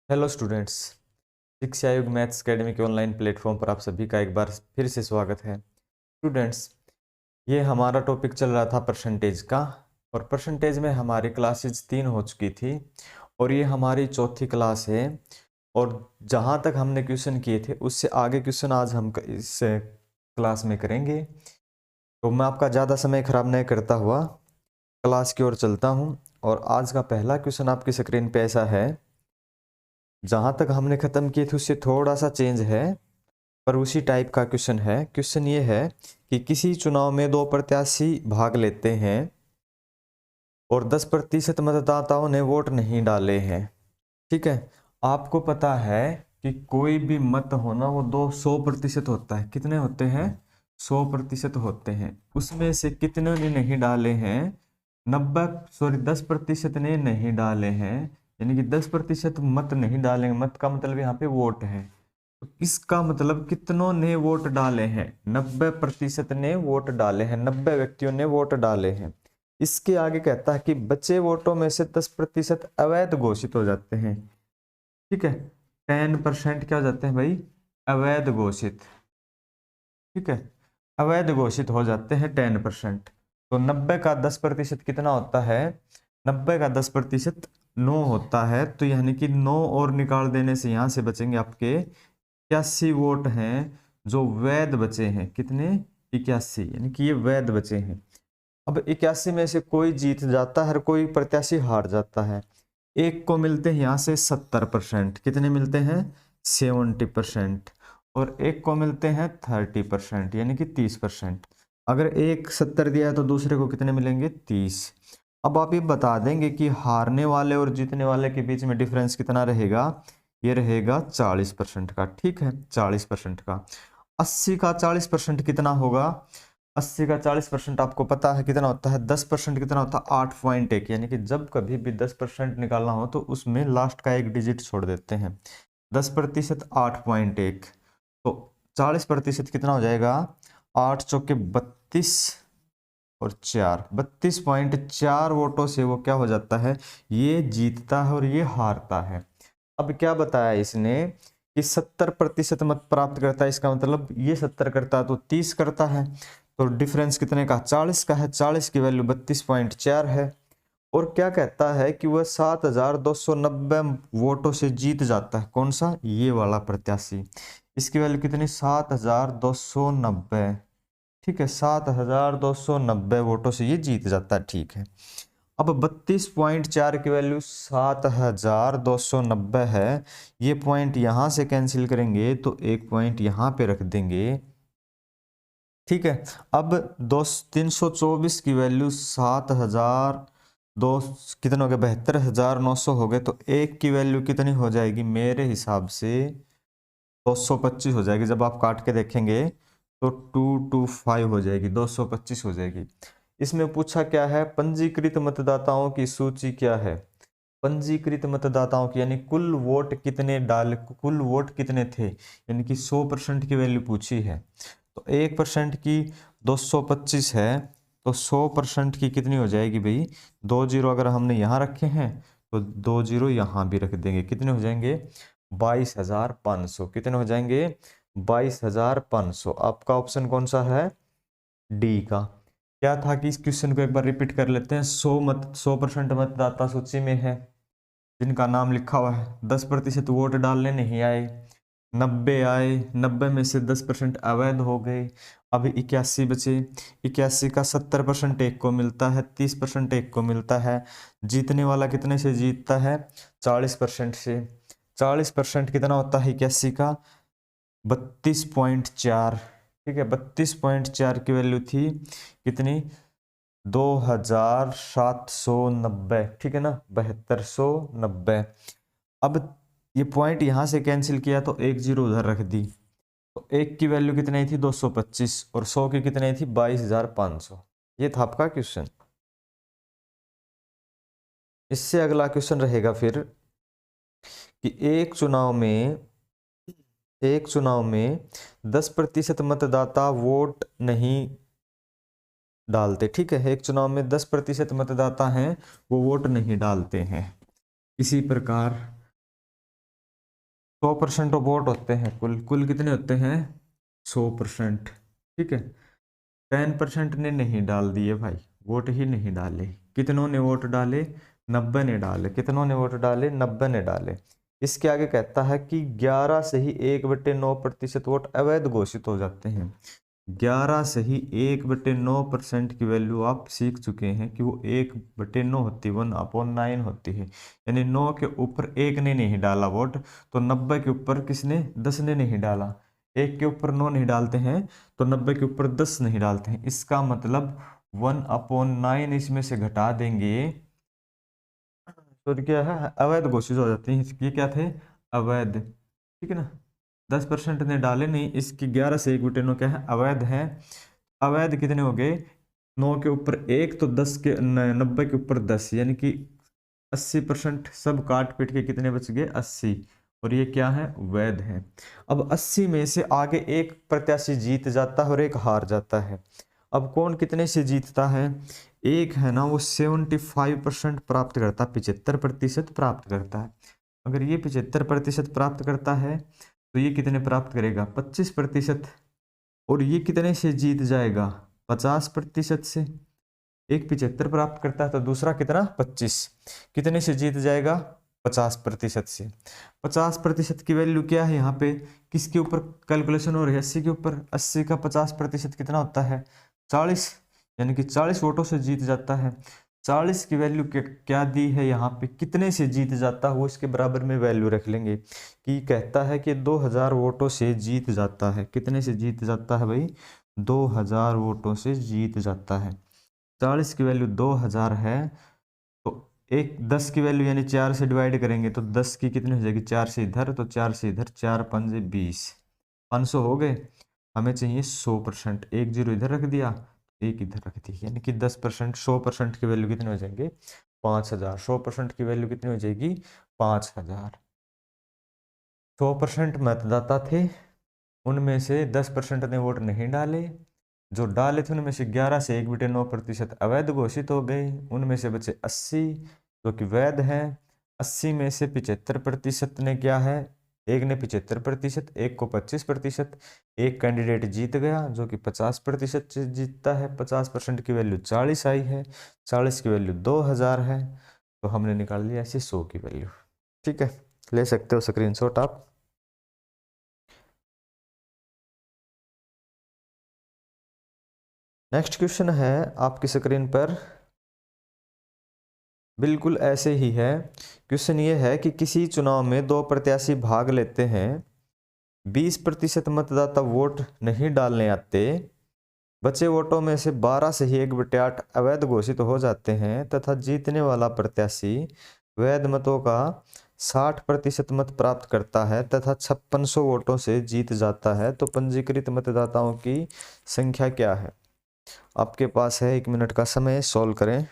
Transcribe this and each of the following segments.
Hello students. शिक्षा युग maths academy के ऑनलाइन प्लेटफॉर्म पर आप सभी का एक बार फिर से स्वागत है। स्टूडेंट्स, ये हमारा टॉपिक चल रहा था परसेंटेज का, और परसेंटेज में हमारी क्लासेज 3 हो चुकी थी और ये हमारी चौथी क्लास है। और जहाँ तक हमने क्वेश्चन किए थे उससे आगे क्वेश्चन आज हम इस क्लास में करेंगे। तो मैं आपका ज़्यादा समय खराब नहीं करता हुआ क्लास की ओर चलता हूँ। और आज का पहला क्वेश्चन आपकी स्क्रीन पे ऐसा है, जहाँ तक हमने ख़त्म किए थे उससे थोड़ा सा चेंज है पर उसी टाइप का क्वेश्चन है। क्वेश्चन ये है कि किसी चुनाव में 2 प्रत्याशी भाग लेते हैं और 10% मतदाताओं ने वोट नहीं डाले हैं। ठीक है, आपको पता है कि कोई भी मत होना वो 200% होता है। कितने होते हैं? 100% होते हैं। उसमें से कितने ने नहीं डाले हैं? 10% ने नहीं डाले हैं, यानी कि 10% मत नहीं डालेंगे। मत का मतलब यहाँ पे वोट है, तो इसका मतलब कितनों ने वोट डाले हैं? 90% ने वोट डाले हैं, 90 व्यक्तियों ने वोट डाले हैं। इसके आगे कहता है कि बचे वोटों में से 10% अवैध घोषित हो जाते हैं। ठीक है, 10% क्या हो जाते हैं भाई? अवैध घोषित। ठीक है, अवैध घोषित हो जाते हैं 10%। तो 90 का 10% कितना होता है? 90 का 10% 9 होता है। तो यानी कि 9 और निकाल देने से यहाँ से बचेंगे आपके 81 वोट हैं जो वैध बचे हैं। कितने? 81, यानी कि ये वैध बचे हैं। अब 81 में से कोई जीत जाता है और कोई प्रत्याशी हार जाता है। एक को मिलते हैं यहाँ से 70%। कितने मिलते हैं? 70%। और एक को मिलते हैं 30%, यानी कि 30%। अगर एक 70 दिया है तो दूसरे को कितने मिलेंगे? 30। अब आप ये बता देंगे कि हारने वाले और जीतने वाले के बीच में डिफरेंस कितना रहेगा? ये रहेगा 40% का। ठीक है, 40% का। 80 का 40% कितना होगा? 80 का 40% आपको पता है कितना होता है? 10% कितना होता है? 8.1। यानी कि जब कभी भी 10% निकालना हो तो उसमें लास्ट का एक डिजिट छोड़ देते हैं। 10% 8.1, तो 40% कितना हो जाएगा? 8 चौके 32 और 4, 32.4 वोटों से वो क्या हो जाता है? ये जीतता है और ये हारता है। अब क्या बताया इसने कि 70% मत प्राप्त करता है। इसका मतलब ये 70 करता है तो 30 करता है, तो डिफरेंस कितने का? 40 का है। 40 की वैल्यू 32.4 है। और क्या कहता है कि वह 7290 वोटों से जीत जाता है। कौन सा? ये वाला प्रत्याशी। इसकी वैल्यू कितनी? 7290। ठीक है, 7290 वोटों से ये जीत जाता है। ठीक है, अब 32.4 की वैल्यू 7290 है। ये पॉइंट यहां से कैंसिल करेंगे तो एक पॉइंट यहां पे रख देंगे। ठीक है, अब 324 की वैल्यू 7000 दो कितने हो गए? 72,900 हो गए। तो एक की वैल्यू कितनी हो जाएगी? मेरे हिसाब से 225 हो जाएगी। जब आप काट के देखेंगे तो 225 हो जाएगी, 225 हो जाएगी। इसमें पूछा क्या है? पंजीकृत मतदाताओं की सूची क्या है? पंजीकृत मतदाताओं की यानी कुल वोट कितने कुल वोट कितने थे, यानी कि 100% की वैल्यू पूछी है। तो 1% की 225 है, तो 100% की कितनी हो जाएगी भाई? 2 जीरो अगर हमने यहाँ रखे हैं तो 2 जीरो यहाँ भी रख देंगे। कितने हो जाएंगे? 22,500। कितने हो जाएंगे? 22,500। आपका ऑप्शन कौन सा है? डी का। क्या था कि इस क्वेश्चन को एक बार रिपीट कर लेते हैं। 100% मतदाता सूची में है जिनका नाम लिखा हुआ है, 10% वोट डालने नहीं आए, 90 आए, 90 में से 10% अवैध हो गए। अभी 81 बचे। 81 का 70% एक को मिलता है, 30% एक को मिलता है। जीतने वाला कितने से जीतता है? 40% से। 40% कितना होता है 81 का? 32.4। ठीक है, 32.4 की वैल्यू थी कितनी? 2790। ठीक है ना, 7290। अब ये पॉइंट यहां से कैंसिल किया तो एक जीरो उधर रख दी, तो एक की वैल्यू कितनी थी? 225, और 100 की कितनी थी? 22,500। ये था आपका क्वेश्चन। इससे अगला क्वेश्चन रहेगा फिर कि एक चुनाव में 10% मतदाता वोट नहीं डालते। ठीक है, एक चुनाव में 10% मतदाता हैं वो वोट नहीं डालते हैं। इसी प्रकार 100% वोट होते हैं, कुल कुल कितने होते हैं 100%। ठीक है, 10% ने नहीं डाल दिए भाई, वोट ही नहीं डाले। कितनों ने वोट डाले 90 ने डाले। कितनों ने वोट डाले 90 ने डाले। इसके आगे कहता है कि 11 से ही 1/9% वोट अवैध घोषित हो जाते हैं। 11 से ही 1/9% की वैल्यू आप सीख चुके हैं कि वो 1/9 होती है, 1/9 होती है। यानी 9 के ऊपर एक ने नहीं डाला वोट, तो 90 के ऊपर किसने 10 ने नहीं डाला। एक के ऊपर 9 नहीं डालते हैं तो 90 के ऊपर 10 नहीं डालते हैं। इसका मतलब 1/9 इसमें से घटा देंगे तो क्या है अवैध घोषित हो जाते हैं। ये क्या थे अवैध, ठीक है ना। 10% ने डाले नहीं, इसकी 11 से 1/9 क्या है अवैध है। अवैध कितने हो गए 9 के ऊपर एक तो 10 के 90 के ऊपर 10, यानी कि 80% सब काट पीट के कितने बच गए 80, और ये क्या है वैध है। अब 80 में से आगे एक प्रत्याशी जीत जाता है और एक हार जाता है। अब कौन कितने से जीतता है, एक है ना वो 75% प्राप्त करता है, 75% प्राप्त करता है। अगर ये 75% प्राप्त करता है तो ये कितने प्राप्त करेगा 25%। और ये कितने से जीत जाएगा 50% से। एक 75 प्राप्त करता है तो दूसरा कितना 25, कितने से जीत जाएगा 50% से। 50% की वैल्यू क्या है यहाँ पे, किसके ऊपर कैलकुलेशन हो रही है 80 के ऊपर। 80 का 50% कितना होता है 40, यानी कि 40 वोटों से जीत जाता है। 40 की वैल्यू क्या दी है यहाँ पे, कितने से जीत जाता है वो इसके बराबर में वैल्यू रख लेंगे कि कहता है कि 2000 वोटों से जीत जाता है। कितने से जीत जाता है भाई 2000 वोटों से जीत जाता है। 40 की वैल्यू 2000 है तो एक 10 की वैल्यू यानी 4 से डिवाइड करेंगे तो 10 की कितनी हो जाएगी 4 से इधर तो 4 से इधर, 4 5 20, 500 हो गए। हमें चाहिए 100%, एक जीरो इधर रख दिया एक इधर रख दी, यानी कि 10%। 100% की वैल्यू कितने हो जाएंगे 5000। 100% की वैल्यू कितनी हो जाएगी 5000। 100% मतदाता थे, उनमें से 10% ने वोट नहीं डाले। जो डाले थे उनमें से 11 से 1/9% अवैध घोषित हो गए। उनमें से बचे 80 जो कि वैध हैं। 80 में से 75% ने क्या है, एक ने 75%, एक को 25%। एक कैंडिडेट जीत गया जो कि 50% से जीतता है। 50% की वैल्यू 40 आई है, 40 की वैल्यू 2000 है, तो हमने निकाल लिया ऐसे 100 की वैल्यू। ठीक है, ले सकते हो स्क्रीनशॉट आप। नेक्स्ट क्वेश्चन है आपकी स्क्रीन पर, बिल्कुल ऐसे ही है। क्वेश्चन ये है कि किसी चुनाव में दो प्रत्याशी भाग लेते हैं, 20% मतदाता वोट नहीं डालने आते, बचे वोटों में से 12 से ही 1/8 अवैध घोषित हो जाते हैं तथा जीतने वाला प्रत्याशी वैध मतों का 60% मत प्राप्त करता है तथा 5600 वोटों से जीत जाता है, तो पंजीकृत मतदाताओं की संख्या क्या है। आपके पास है 1 मिनट का समय, सॉल्व करें।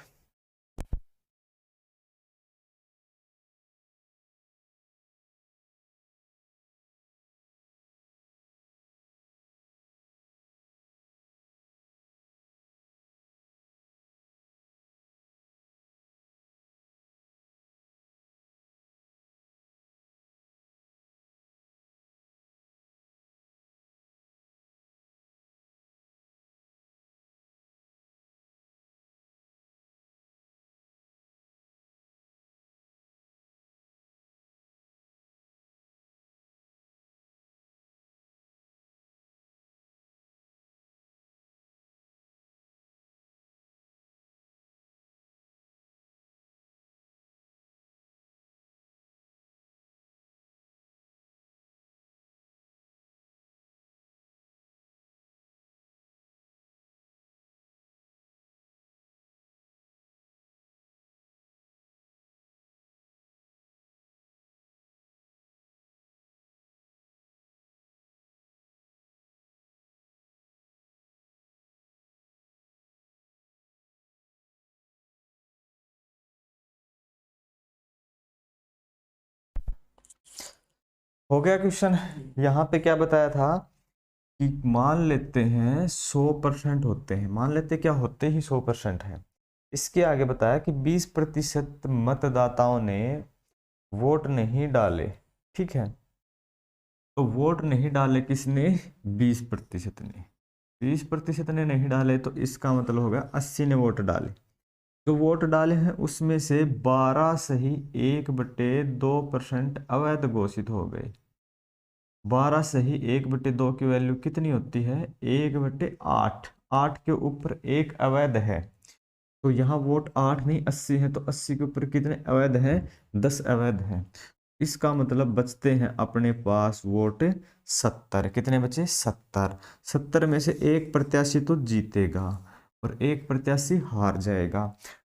हो गया क्वेश्चन। यहाँ पे क्या बताया था कि मान लेते हैं 100% होते हैं, मान लेते क्या होते ही 100% है। इसके आगे बताया कि 20% मतदाताओं ने वोट नहीं डाले। ठीक है, तो वोट नहीं डाले किसने, 20% ने। 20% ने नहीं डाले तो इसका मतलब हो गया 80 ने वोट डाले। जो वोट डाले हैं उसमें से 12 सही 1/2% अवैध घोषित हो गए। 12 सही 1/2 की वैल्यू कितनी होती है, 1/8। 8 के ऊपर एक अवैध है, तो यहाँ वोट 8 नहीं 80 है, तो 80 के ऊपर कितने अवैध हैं, 10 अवैध हैं। इसका मतलब बचते हैं अपने पास वोट 70। कितने बचे, 70। 70 में से एक प्रत्याशी तो जीतेगा और एक प्रत्याशी हार जाएगा।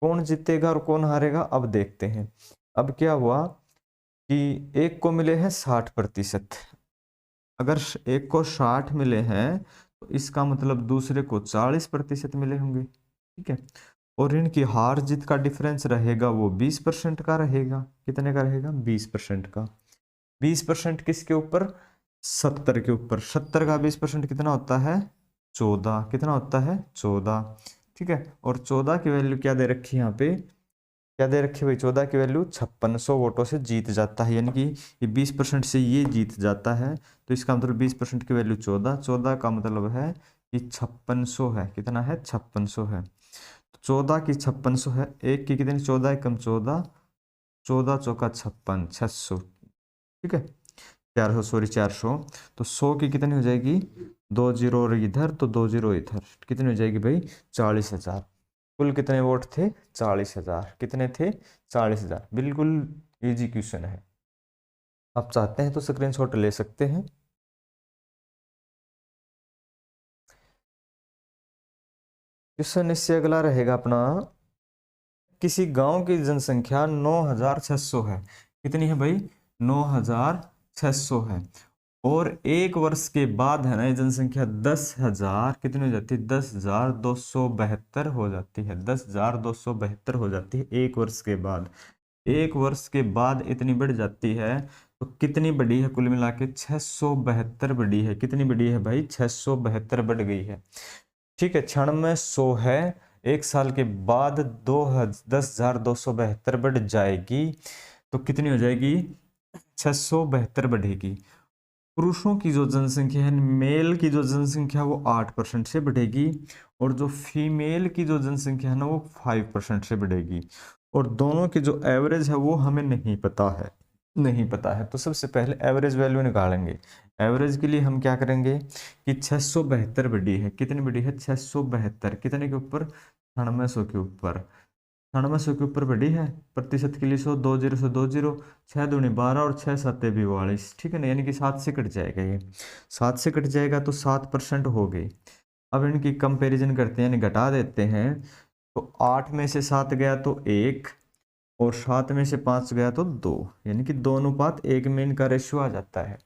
कौन जीतेगा और कौन हारेगा अब देखते हैं। अब क्या हुआ कि एक को मिले हैं 60%। अगर एक को 60 मिले हैं तो इसका मतलब दूसरे को 40% मिले होंगे। ठीक है, और इनकी हार जीत का डिफरेंस रहेगा वो 20% का रहेगा। कितने का रहेगा, 20% का। 20% किसके ऊपर, 70 के ऊपर। 70 का 20% कितना होता है, 14। कितना होता है, 14। ठीक है, और 14 की वैल्यू क्या दे रखी है यहाँ पे, क्या दे रखी है भाई, 14 की वैल्यू 5600 वोटों से जीत जाता है। यानी कि ये 20% से ये जीत जाता है, तो इसका मतलब 20% की वैल्यू 14। 14 का मतलब है कि 5600 है। कितना है, 5600 है। 14 की 5600 है, एक की कितनी, 14 एकम 14, 14 चौका 56, 600। ठीक है, 400, सॉरी 400। तो 100 की कितनी हो जाएगी, 2 जीरो और इधर तो 2 जीरो इधर, कितनी हो जाएगी भाई, 40,000। कुल कितने वोट थे, 40,000। कितने थे, 40,000। बिल्कुल इजी क्वेश्चन है। आप चाहते हैं तो स्क्रीनशॉट ले सकते हैं। क्वेश्चन इससे अगला रहेगा अपना, किसी गांव की जनसंख्या 9,600 है। कितनी है भाई, 9,600 है। और एक वर्ष के बाद है ना ये जनसंख्या 10,000 कितनी हो जाती है, 10,272 हो जाती है। 10,272 हो जाती है एक वर्ष के बाद। एक वर्ष के बाद इतनी बढ़ जाती है, तो कितनी बढ़ी है, कुल मिला के 672 बढ़ी है। कितनी बढ़ी है भाई, 672 बढ़ गई है। ठीक है, क्षण में 100 है, एक साल के बाद 10,272 बढ़ जाएगी, तो कितनी हो जाएगी, 672 बढ़ेगी। पुरुषों की जो जनसंख्या है, मेल की जो जनसंख्या वो 8% से बढ़ेगी, और जो फीमेल की जो जनसंख्या है ना वो 5% से बढ़ेगी। और दोनों की जो एवरेज है वो हमें नहीं पता है, नहीं पता है। तो सबसे पहले एवरेज वैल्यू निकालेंगे। एवरेज के लिए हम क्या करेंगे कि 672 बढ़ी है। कितनी बढ़ी है, 672। कितने के ऊपर, 9600 के ऊपर। 9600 के ऊपर बढ़ी है, प्रतिशत के लिए 100, 2 जीरो से 2 जीरो, 6 दूनी 12 और 6 सत्ते 42। ठीक है ना, यानी कि 7 से कट जाएगा ये। 7 से कट जाएगा तो 7% हो गई। अब इनकी कंपैरिजन करते हैं, यानी घटा देते हैं। तो 8 में से 7 गया तो 1, और 7 में से 5 गया तो 2, यानी कि 2:1 में इनका रेशियो आ जाता है।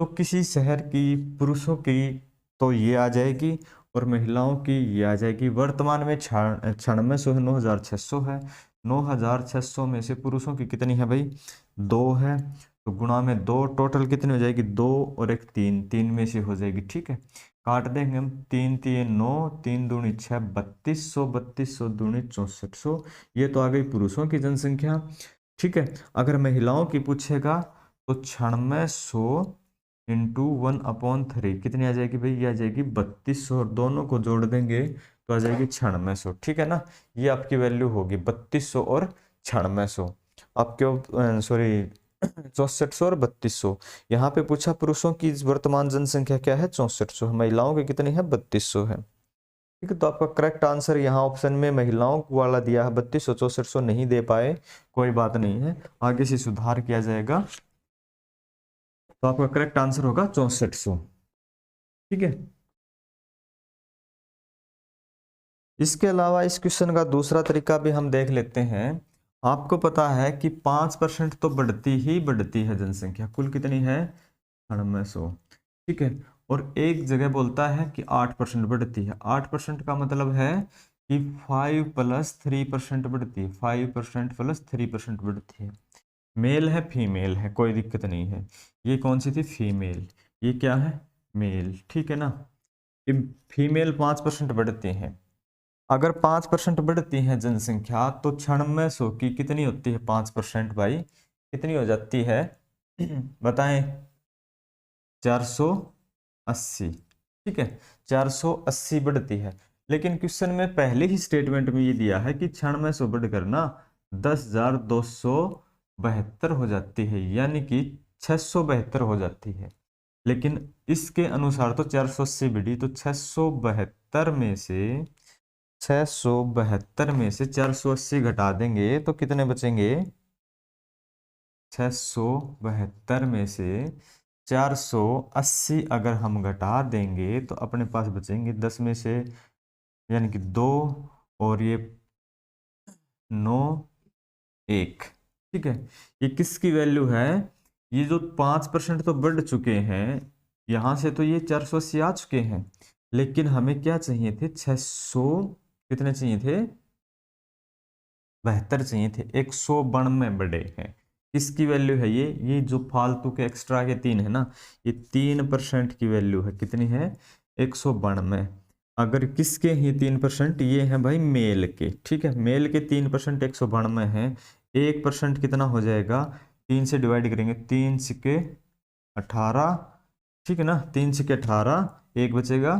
तो किसी शहर की पुरुषों की तो ये आ जाएगी, और महिलाओं की ये आ जाएगी। वर्तमान में 9600 है, 9,600 है। 9,600 में से पुरुषों की कितनी है भाई, 2 है, तो गुणा में 2, टोटल कितनी हो जाएगी, 2 और एक 3, 3 में से हो जाएगी। ठीक है, काट देंगे हम, 3 3 9, 3 दूनी 6, 3200, 3200 दूनी 6400। ये तो आ गई पुरुषों की जनसंख्या। ठीक है, अगर महिलाओं की पूछेगा तो 9600 इंटू 1/3 कितनी आ जाएगी भाई, ये आ जाएगी 3200, और दोनों को जोड़ देंगे तो आ जाएगी 9600। ठीक है ना, ये आपकी वैल्यू होगी 3200 और 9600। आपके सॉरी 6400 और 3200। यहाँ पे पूछा पुरुषों की वर्तमान जनसंख्या क्या है, 6400, महिलाओं की कितनी है, 3200 है। ठीक है, तो आपका करेक्ट आंसर यहाँ ऑप्शन में महिलाओं वाला दिया है, 3200। 6400 नहीं दे पाए, कोई बात नहीं है, आगे से सुधार किया जाएगा। तो आपका करेक्ट आंसर होगा 6400। ठीक है, इसके अलावा इस क्वेश्चन का दूसरा तरीका भी हम देख लेते हैं। आपको पता है कि 5% तो बढ़ती ही बढ़ती है जनसंख्या, कुल कितनी है, 9600। ठीक है, और एक जगह बोलता है कि 8% बढ़ती है। 8% का मतलब है कि 5 + 3% बढ़ती है। 5% + 3% बढ़ती है। मेल है फीमेल है, कोई दिक्कत नहीं है। ये कौन सी थी, फीमेल, ये क्या है, मेल। ठीक है ना, ये फीमेल 5% बढ़ती हैं। अगर 5% बढ़ती है जनसंख्या, तो 9600 की कितनी होती है 5% भाई, कितनी हो जाती है बताएं। 480, ठीक है, 480 बढ़ती है। लेकिन क्वेश्चन में पहले ही स्टेटमेंट में ये दिया है कि क्षण में 100 बढ़कर ना 10,272 हो जाती है, यानी कि 672 हो जाती है। लेकिन इसके अनुसार तो 480 बढ़ी, तो 672 में से 480 घटा देंगे तो कितने बचेंगे? 672 में से 480 अगर हम घटा देंगे तो अपने पास बचेंगे 10 में से, यानी कि 2, और ये 9, 1, ठीक है। ये किसकी वैल्यू है? ये जो 5% तो बढ़ चुके हैं यहां से, तो ये 480 आ चुके हैं, लेकिन हमें क्या चाहिए थे? 600, कितने चाहिए थे? 72 चाहिए थे। 192 बढ़े हैं। किसकी वैल्यू है ये जो फालतू के एक्स्ट्रा के 3 है ना, ये 3% की वैल्यू है। कितनी है? 192। अगर किसके ही 3%? ये है भाई मेल के, ठीक है। मेल के 3% 192 है। 1% कितना हो जाएगा? 3 से डिवाइड करेंगे, 3 सिक्के 18, ठीक है ना, 3 सिक्के 18, एक बचेगा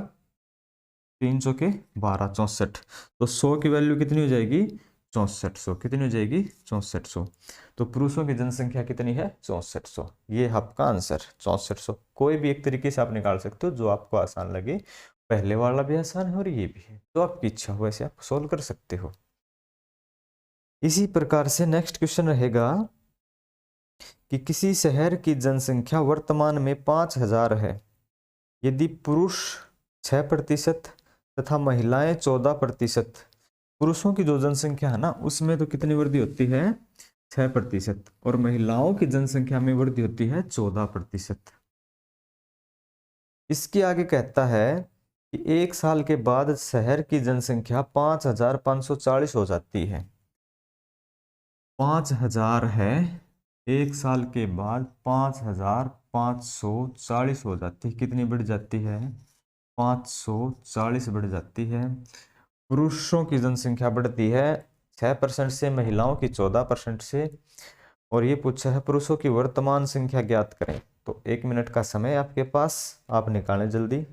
3 चौके 12, 64। तो 100 की वैल्यू कितनी हो जाएगी? 6400। कितनी हो जाएगी? 6400। तो पुरुषों की जनसंख्या कितनी है? 6400। ये आपका आंसर 6400। कोई भी एक तरीके से आप निकाल सकते हो जो आपको आसान लगे। पहले वाला भी आसान है और ये भी है, तो आपकी इच्छा हो वैसे आप सोल्व कर सकते हो। इसी प्रकार से नेक्स्ट क्वेश्चन रहेगा कि किसी शहर की जनसंख्या वर्तमान में 5000 है। यदि पुरुष 6% तथा महिलाएं 14%, पुरुषों की जो जनसंख्या है ना उसमें तो कितनी वृद्धि होती है? 6%, और महिलाओं की जनसंख्या में वृद्धि होती है 14%। इसके आगे कहता है कि 1 साल के बाद शहर की जनसंख्या 5540 हो जाती है। 5000 है, 1 साल के बाद 5540 हो जाती है। कितनी बढ़ जाती है? 540 बढ़ जाती है। पुरुषों की जनसंख्या बढ़ती है 6% से, महिलाओं की 14% से। और ये पूछा है पुरुषों की वर्तमान संख्या ज्ञात करें। तो 1 मिनट का समय आपके पास, आप निकालें जल्दी।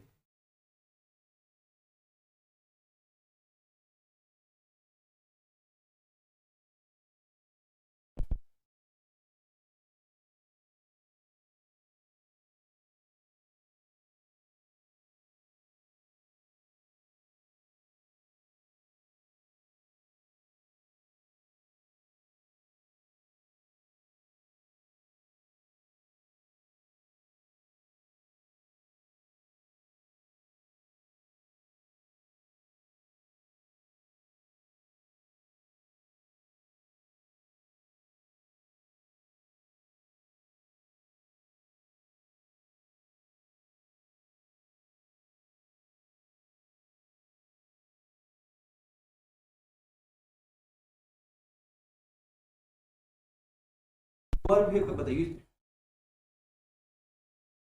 बताइए।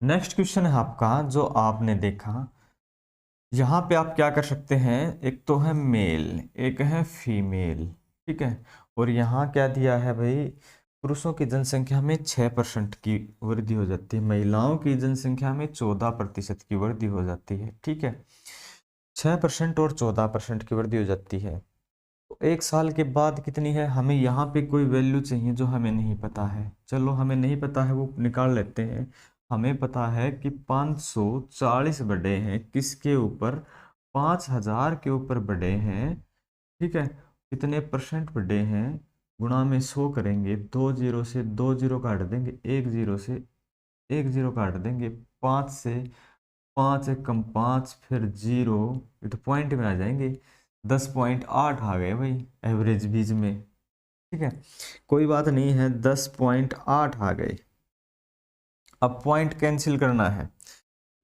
नेक्स्ट क्वेश्चन है आपका जो आपने देखा। यहाँ पे आप क्या कर सकते हैं? एक तो है मेल, एक है फीमेल, ठीक है। और यहाँ क्या दिया है भाई? पुरुषों की जनसंख्या में 6% की वृद्धि हो जाती है, महिलाओं की जनसंख्या में 14% की वृद्धि हो जाती है, ठीक है। 6% और 14% की वृद्धि हो जाती है। तो 1 साल के बाद कितनी है? हमें यहाँ पे कोई वैल्यू चाहिए जो हमें नहीं पता है। चलो हमें नहीं पता है वो निकाल लेते हैं। हमें पता है कि 540 बढ़े हैं किसके ऊपर? 5000 के ऊपर बढ़े हैं, ठीक है। कितने परसेंट बढ़े हैं? गुणा में 100 करेंगे, 2 जीरो से 2 जीरो काट देंगे, 1 जीरो से 1 जीरो काट देंगे, 5 से 5 एक कम 5, फिर जीरो, ये तो पॉइंट में आ जाएंगे। 10.8 आ गए भाई एवरेज बीज में, ठीक है। कोई बात नहीं है, 10.8 आ गए। अब पॉइंट कैंसिल करना है।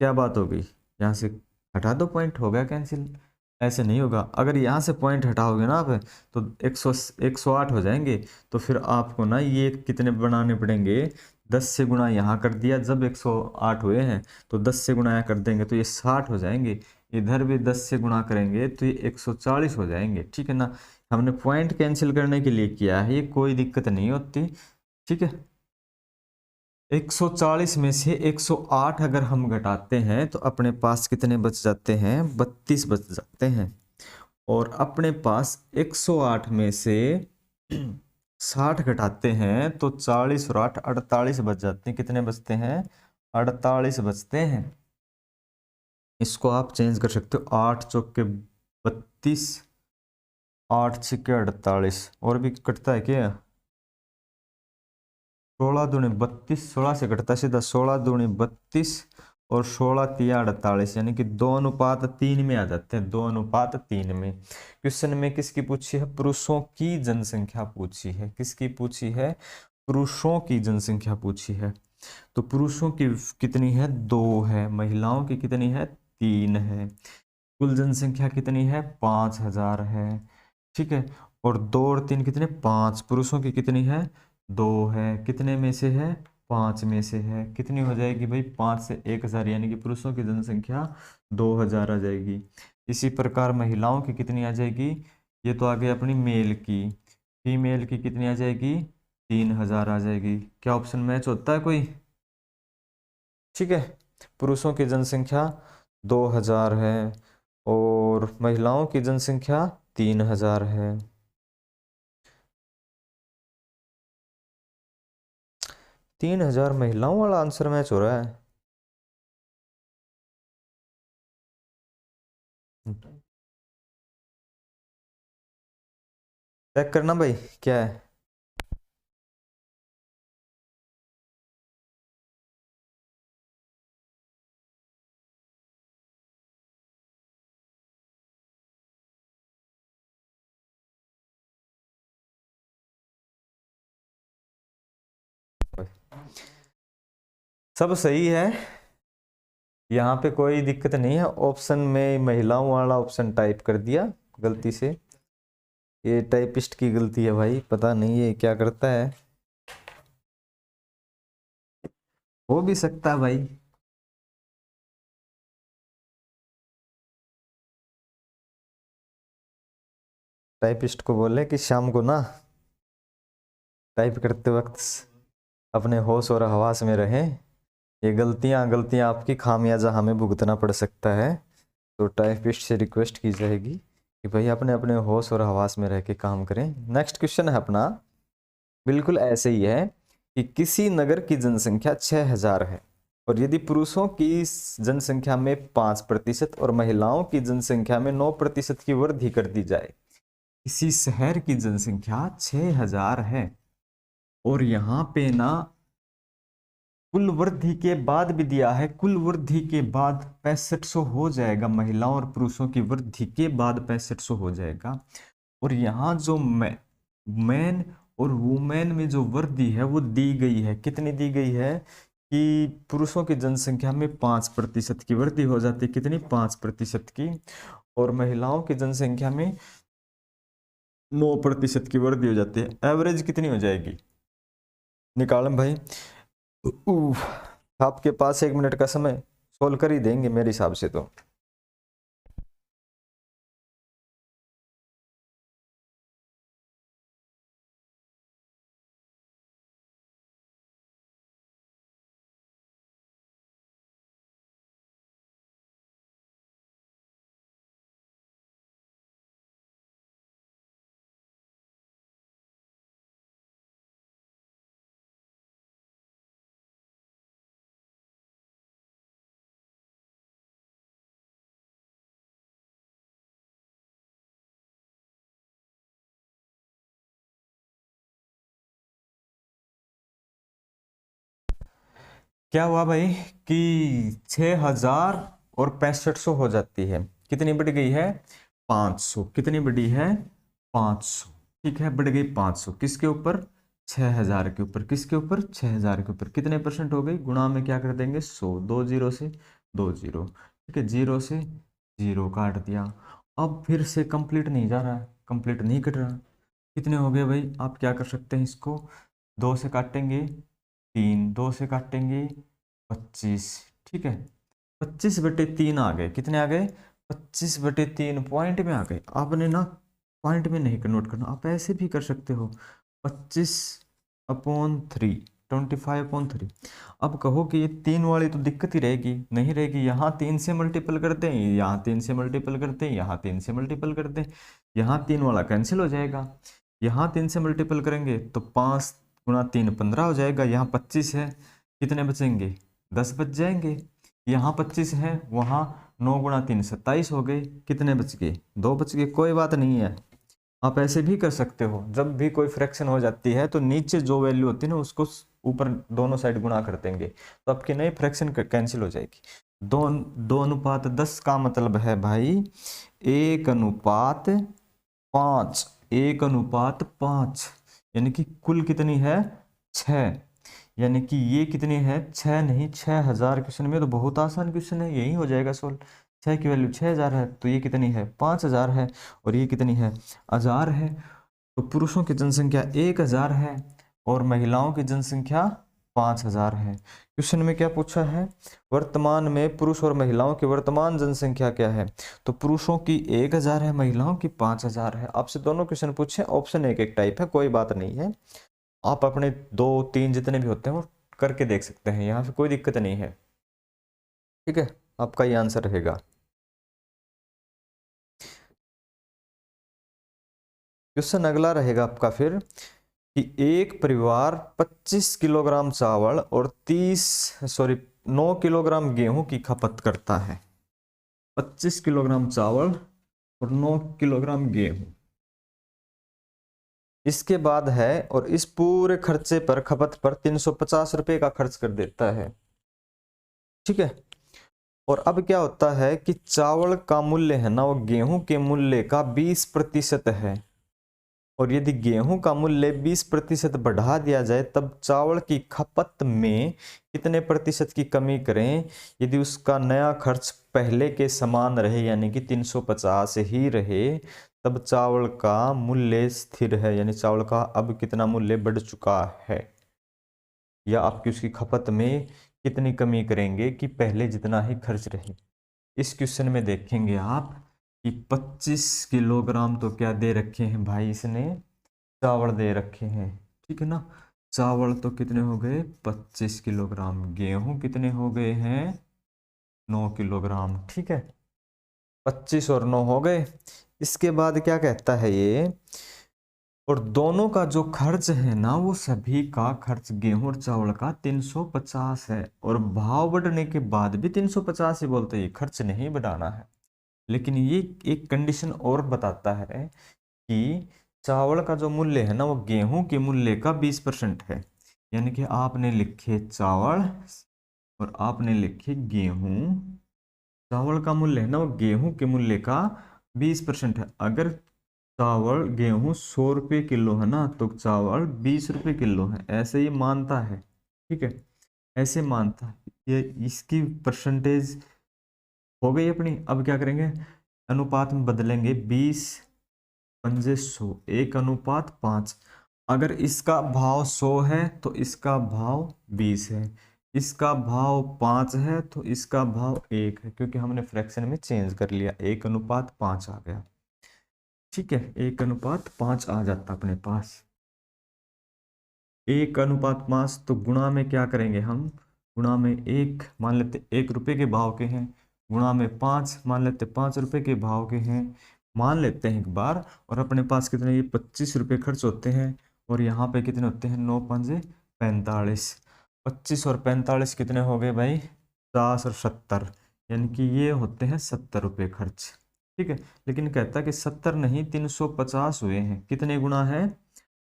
क्या बात होगी? यहाँ से हटा दो, पॉइंट हो गया कैंसिल। ऐसे नहीं होगा, अगर यहाँ से पॉइंट हटाओगे ना आप तो 108 हो जाएंगे। तो फिर आपको ना ये कितने बनाने पड़ेंगे? 10 से गुणा यहाँ कर दिया, जब 108 हुए हैं तो 10 से गुणा यहाँ कर देंगे तो ये 60 हो जाएंगे। इधर भी 10 से गुणा करेंगे तो ये 140 हो जाएंगे, ठीक है ना। हमने पॉइंट कैंसिल करने के लिए किया है, ये कोई दिक्कत नहीं होती, ठीक है। 140 में से 108 अगर हम घटाते हैं तो अपने पास कितने बच जाते हैं? 32 बच जाते हैं। और अपने पास 108 में से 60 घटाते हैं तो 40 और 8 48 बच जाते हैं। कितने बचते हैं? 48 बचते हैं। इसको आप चेंज कर सकते हो, 8 चौके 32, 8 छिके 48, और भी कटता है क्या? 16 दूनी 32, 16 से कटता सीधा, 16 दूनी 32 और 16 तिया 48, यानी कि 2:3 में आ जाते हैं। 2:3 में। क्वेश्चन में किसकी पूछी है? पुरुषों की जनसंख्या पूछी है। किसकी पूछी है? पुरुषों की जनसंख्या पूछी है। तो पुरुषों की कितनी है? 2 है। महिलाओं की कितनी है? 3 है। कुल जनसंख्या कितनी है? 5000 है। ठीक है। और 2 और 3 कितने? 5। पुरुषों की कितनी है? 2 है। कितने में से है? 5 में से है। कितनी हो जाएगी भाई? 5 से 1000, यानी कि पुरुषों की जनसंख्या 2000 आ जाएगी। इसी प्रकार महिलाओं की कितनी आ जाएगी? ये तो आ गई अपनी मेल की। फीमेल की कितनी आ जाएगी? 3000 आ जाएगी। क्या ऑप्शन मैच होता है कोई? ठीक है। पुरुषों की जनसंख्या 2000 है और महिलाओं की जनसंख्या 3000 है। 3000 महिलाओं वाला आंसर मैच हो रहा है। चेक करना भाई क्या है। सब सही है, यहाँ पे कोई दिक्कत नहीं है। ऑप्शन में महिलाओं वाला ऑप्शन टाइप कर दिया गलती से। ये टाइपिस्ट की गलती है भाई, पता नहीं ये क्या करता है। हो भी सकता है भाई। टाइपिस्ट को बोले कि शाम को ना टाइप करते वक्त अपने होश और हवास में रहें। ये गलतियां आपकी खामियाजा हमें भुगतना पड़ सकता है। तो टाइपिस्ट से रिक्वेस्ट की जाएगी कि भाई अपने अपने होश और हवास में रह के काम करें। नेक्स्ट क्वेश्चन है अपना, बिल्कुल ऐसे ही है कि किसी नगर की जनसंख्या 6000 है और यदि पुरुषों की जनसंख्या में 5% और महिलाओं की जनसंख्या में 9% की वृद्धि कर दी जाए। किसी शहर की जनसंख्या 6000 है और यहाँ पे ना कुल वृद्धि के बाद भी दिया है, कुल वृद्धि के बाद 6500 हो जाएगा। महिलाओं और पुरुषों की वृद्धि के बाद 6500 हो जाएगा। और यहाँ जो मैन और वुमेन में जो वृद्धि है वो दी गई है। कितनी दी गई है? कि पुरुषों की जनसंख्या में 5% की वृद्धि हो जाती है। कितनी? 5% की। और महिलाओं की जनसंख्या में 9% की वृद्धि हो जाती है। एवरेज कितनी हो जाएगी? निकालम भाई। आपके पास 1 मिनट का समय, सोल्व कर ही देंगे मेरे हिसाब से तो। क्या हुआ भाई कि 6000 और 6500 हो जाती है। कितनी बढ़ गई है? 500। कितनी बढ़ी है? 500। ठीक है, बढ़ गई 500 किसके ऊपर? 6000 के ऊपर। किसके ऊपर? 6000 के ऊपर। कितने परसेंट हो गई? गुणा में क्या कर देंगे? 100। 2 जीरो से 2 जीरो। ठीक है, जीरो से जीरो काट दिया। अब फिर से कंप्लीट नहीं जा रहा है, कंप्लीट नहीं कट रहा। कितने हो गए भाई? आप क्या कर सकते हैं, इसको 2 से काटेंगे 3, 2 से काटेंगे 25। ठीक है, 25/3 आ गए। कितने आ गए? 25/3 पॉइंट में आ गए। आपने ना पॉइंट में नहीं नोट करना, आप ऐसे भी कर सकते हो। 25/3 25/3। अब कहो कि ये 3 वाली तो दिक्कत ही रहेगी, नहीं रहेगी। यहाँ 3 से मल्टीपल करते हैं, यहाँ 3 से मल्टीपल करते हैं, यहाँ 3 से मल्टीपल करते हैं, यहाँ 3 वाला कैंसिल हो जाएगा। यहाँ 3 से मल्टीपल करेंगे तो 5 गुणा 3 15 हो जाएगा। यहाँ 25 है, कितने बचेंगे? 10 बच जाएंगे। यहाँ 25 है, वहाँ 9 गुणा 3 27 हो गए, कितने बच गए? 2 बच गए। कोई बात नहीं है, आप ऐसे भी कर सकते हो। जब भी कोई फ्रैक्शन हो जाती है तो नीचे जो वैल्यू होती है ना उसको ऊपर दोनों साइड गुणा कर देंगे तो आपकी नई फ्रैक्शन कैंसिल हो जाएगी। 2:10 का मतलब है भाई 1:5, 1:5, यानी कि कुल कितनी है? 6। यानी कि ये कितनी है? 6 नहीं 6000। क्वेश्चन में तो बहुत आसान क्वेश्चन है, यही हो जाएगा सोल्व। 6 की वैल्यू 6000 है तो ये कितनी है? 5000 है। और ये कितनी है? 1000 है। तो पुरुषों की जनसंख्या 1000 है और महिलाओं की जनसंख्या 5000 है। क्वेश्चन में क्या पूछा है? वर्तमान में पुरुष और महिलाओं की वर्तमान जनसंख्या क्या है? तो पुरुषों की 1000 है, महिलाओं की 5000 है। आपसे दोनों क्वेश्चन पूछे, ऑप्शन एक एक टाइप है, कोई बात नहीं है। आप अपने 2-3 जितने भी होते हैं वो करके देख सकते हैं, यहाँ पे कोई दिक्कत नहीं है। ठीक है, आपका ये आंसर रहेगा। क्वेश्चन अगला रहेगा आपका फिर कि एक परिवार 25 किलोग्राम चावल और 9 किलोग्राम गेहूं की खपत करता है। 25 किलोग्राम चावल और 9 किलोग्राम गेहूं। इसके बाद है और इस पूरे खर्चे पर खपत पर 350 रुपए का खर्च कर देता है। ठीक है, और अब क्या होता है कि चावल का मूल्य है ना वो गेहूं के मूल्य का 20% है। और यदि गेहूं का मूल्य 20% बढ़ा दिया जाए तब चावल की खपत में कितने प्रतिशत की कमी करें? यदि उसका नया खर्च पहले के समान रहे यानी कि 350 ही रहे तब चावल का मूल्य स्थिर है, यानी चावल का अब कितना मूल्य बढ़ चुका है, या आपकी उसकी खपत में कितनी कमी करेंगे कि पहले जितना ही खर्च रहे। इस क्वेश्चन में देखेंगे आप कि 25 किलोग्राम तो क्या दे रखे हैं भाई, इसने चावल दे रखे हैं। ठीक है ना, चावल तो कितने हो गए? 25 किलोग्राम। गेहूं कितने हो गए हैं? 9 किलोग्राम। ठीक है, 25 और 9 हो गए। इसके बाद क्या कहता है ये, और दोनों का जो खर्च है ना वो सभी का खर्च गेहूं और चावल का 350 है। और भाव बढ़ने के बाद भी 350 ही बोलते हैं, खर्च नहीं बढ़ाना है। लेकिन ये एक कंडीशन और बताता है कि चावल का जो मूल्य है ना वो गेहूं के मूल्य का 20% है। यानी कि आपने लिखे चावल और आपने लिखे गेहूं। चावल का मूल्य है ना वो गेहूं के मूल्य का 20% है। अगर चावल गेहूं 100 रुपये किलो है ना तो चावल 20 रुपये किलो है, ऐसे ही मानता है। ठीक है, ऐसे मानता है। ये इसकी परसेंटेज हो गई अपनी। अब क्या करेंगे? अनुपात में बदलेंगे। 20×100, 1:5। अगर इसका भाव 100 है तो इसका भाव 20 है, इसका भाव 5 है तो इसका भाव 1 है, क्योंकि हमने फ्रैक्शन में चेंज कर लिया। 1:5 आ गया। ठीक है, 1:5 आ जाता अपने पास। 1:5 तो गुणा में क्या करेंगे हम? गुणा में 1 मान लेते 1 रुपये के भाव के हैं, गुणा में 5 मान लेते 5 रुपये के भाव के हैं, मान लेते हैं एक बार। और अपने पास कितने? ये 25 रुपये खर्च होते हैं और यहाँ पे कितने होते हैं? 9×5 = 45। 25 और 45 कितने हो गए भाई? 50 और 70, यानी कि ये होते हैं 70 रुपये खर्च। ठीक है, लेकिन कहता है कि 70 नहीं 350 हुए हैं। कितने गुना है?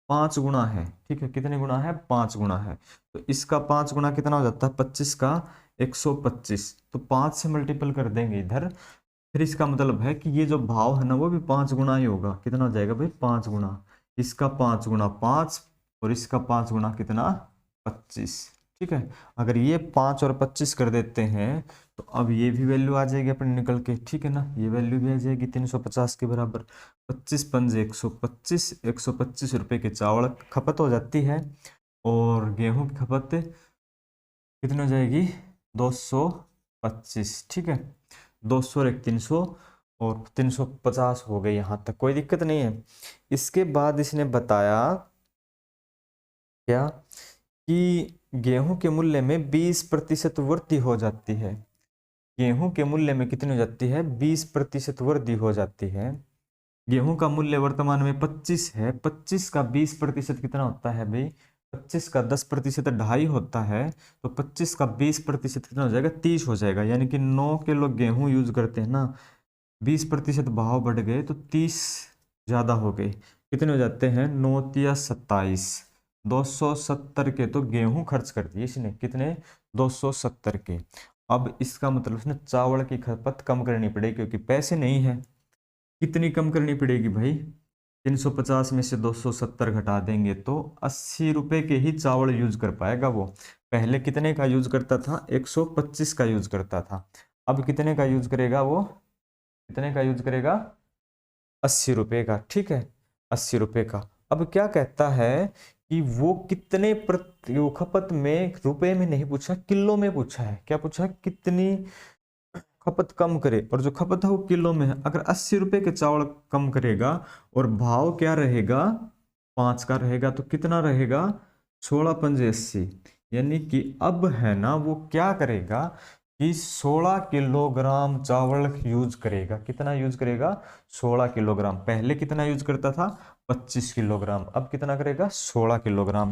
5 गुना है। ठीक है, कितने गुना है? 5 गुना है। तो इसका 5 गुना कितना हो जाता है? 25 का 125। तो 5 से मल्टीपल कर देंगे इधर। फिर इसका मतलब है कि ये जो भाव है ना वो भी 5 गुना ही होगा। कितना हो जाएगा भाई? 5 गुना। इसका 5 गुना 5 और इसका 5 गुना कितना? 25। ठीक है, अगर ये 5 और 25 कर देते हैं तो अब ये भी वैल्यू आ जाएगी अपने निकल के। ठीक है ना, ये वैल्यू भी आ जाएगी 350 के बराबर। 25×5 125, 125 रुपये के चावल खपत हो जाती है और गेहूं की खपत कितनी हो जाएगी? 225। ठीक है, 200 और 300 और 350 हो गए। यहाँ तक कोई दिक्कत नहीं है। इसके बाद इसने बताया क्या कि गेहूं के मूल्य में 20% वृद्धि हो जाती है। गेहूं के मूल्य में कितनी हो जाती है? 20% वृद्धि हो जाती है। गेहूं का मूल्य वर्तमान में 25 है। 25 का 20% कितना होता है भाई? 25 का 10% 2.5 होता है, तो 25 का 20% कितना हो जाएगा? 30 हो जाएगा। यानी कि 9 किलो गेहूं यूज करते हैं ना, 20% भाव बढ़ गए तो 30 ज्यादा हो गए। कितने हो जाते हैं? 9 तिया 27, 270 के तो गेहूं खर्च कर दिए इसने। कितने? 270 के। अब इसका मतलब इसने चावल की खपत कम करनी पड़ेगी, क्योंकि पैसे नहीं है। कितनी कम करनी पड़ेगी भाई? 350 में से 270 घटा देंगे तो 80 रुपए के ही चावल यूज कर पाएगा वो। पहले कितने का यूज करता था? 125 का यूज करता था। अब कितने का यूज करेगा वो? कितने का यूज करेगा? 80 रुपए का। ठीक है, 80 रुपए का। अब क्या कहता है कि वो कितने प्रति वो खपत में, रुपए में नहीं पूछा, किलो में पूछा है। क्या पूछा? कितनी खपत कम करे, और जो खपत है वो किलो में है। अगर 80 रुपए के चावल कम करेगा और भाव क्या रहेगा? 5 का रहेगा, तो कितना रहेगा? 16 पंजे 80। यानी कि अब है ना, वो क्या करेगा कि 16 किलोग्राम चावल यूज करेगा। कितना यूज करेगा? 16 किलोग्राम। पहले कितना यूज करता था? 25 किलोग्राम। अब कितना करेगा? 16 किलोग्राम।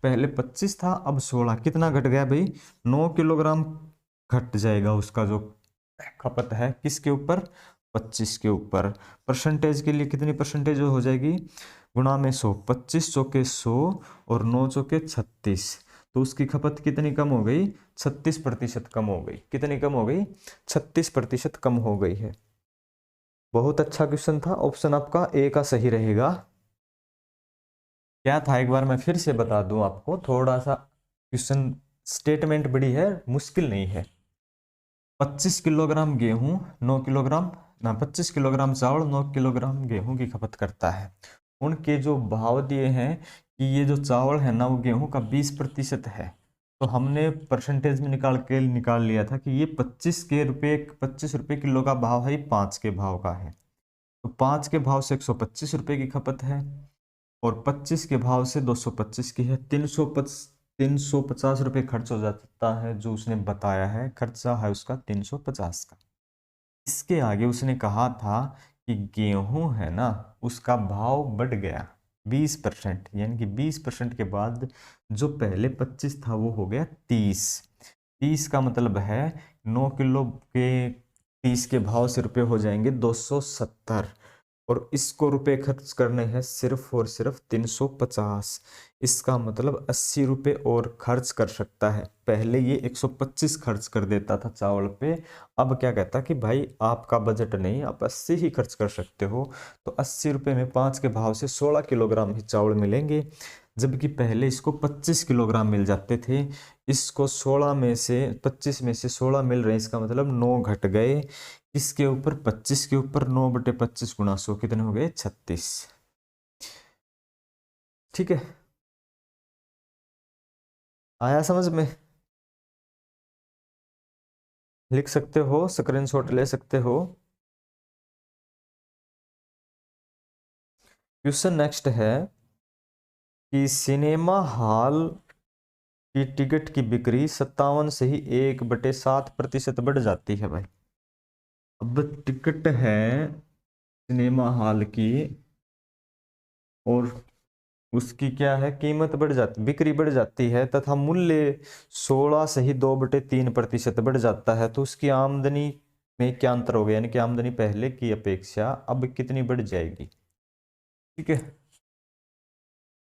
पहले 25 था, अब 16। कितना घट गया भाई? 9 किलोग्राम घट जाएगा उसका जो खपत है। किसके ऊपर? 25 के ऊपर। परसेंटेज के लिए कितनी परसेंटेज हो जाएगी? गुणा में 100। 25 चौके 100 और 9 चौके 36, तो उसकी खपत कितनी कम हो गई? 36% कम हो गई। कितनी कम हो गई? 36% कम हो गई है। बहुत अच्छा क्वेश्चन था। ऑप्शन आपका ए का सही रहेगा। क्या था एक बार मैं फिर से बता दूं आपको, थोड़ा सा क्वेश्चन स्टेटमेंट बड़ी है, मुश्किल नहीं है। 25 किलोग्राम गेहूं 9 किलोग्राम ना 25 किलोग्राम चावल 9 किलोग्राम गेहूं की खपत करता है। उनके जो भाव दिए हैं कि ये जो चावल है ना वो गेहूं का 20% है, तो हमने परसेंटेज में निकाल लिया था कि ये 25 रुपए किलो का भाव है, 5 के भाव का है। तो 5 के भाव से 125 रुपए की खपत है, और 25 के भाव से 225 की है। 350 रुपये खर्च हो जाता है, जो उसने बताया है खर्चा है उसका 350 का। इसके आगे उसने कहा था कि गेहूं है ना उसका भाव बढ़ गया 20%, यानी कि 20% के बाद जो पहले 25 था वो हो गया 30। 30 का मतलब है 9 किलो के 30 के भाव से रुपये हो जाएंगे 270, और इसको रुपए खर्च करने हैं सिर्फ और सिर्फ 350। इसका मतलब 80 रुपये और खर्च कर सकता है। पहले ये 125 खर्च कर देता था चावल पे, अब क्या कहता कि भाई आपका बजट नहीं, आप 80 ही खर्च कर सकते हो। तो 80 रुपये में 5 के भाव से 16 किलोग्राम ही चावल मिलेंगे, जबकि पहले इसको 25 किलोग्राम मिल जाते थे। इसको 16 में से 25 में से 16 मिल रहे हैं, इसका मतलब 9 घट गए। इसके ऊपर 25 के ऊपर 9/25 गुणा 100 कितने हो गए? 36। ठीक है, आया समझ में? लिख सकते हो, स्क्रीनशॉट ले सकते हो। क्वेश्चन नेक्स्ट है कि सिनेमा हॉल की टिकट की बिक्री 57 से ही 1/7% बढ़ जाती है भाई। अब टिकट है सिनेमा हॉल की, और उसकी क्या है? कीमत बढ़ जाती, बिक्री बढ़ जाती है, तथा मूल्य 16 से ही 2/3% बढ़ जाता है, तो उसकी आमदनी में क्या अंतर हो गया? यानी कि आमदनी पहले की अपेक्षा अब कितनी बढ़ जाएगी? ठीक है,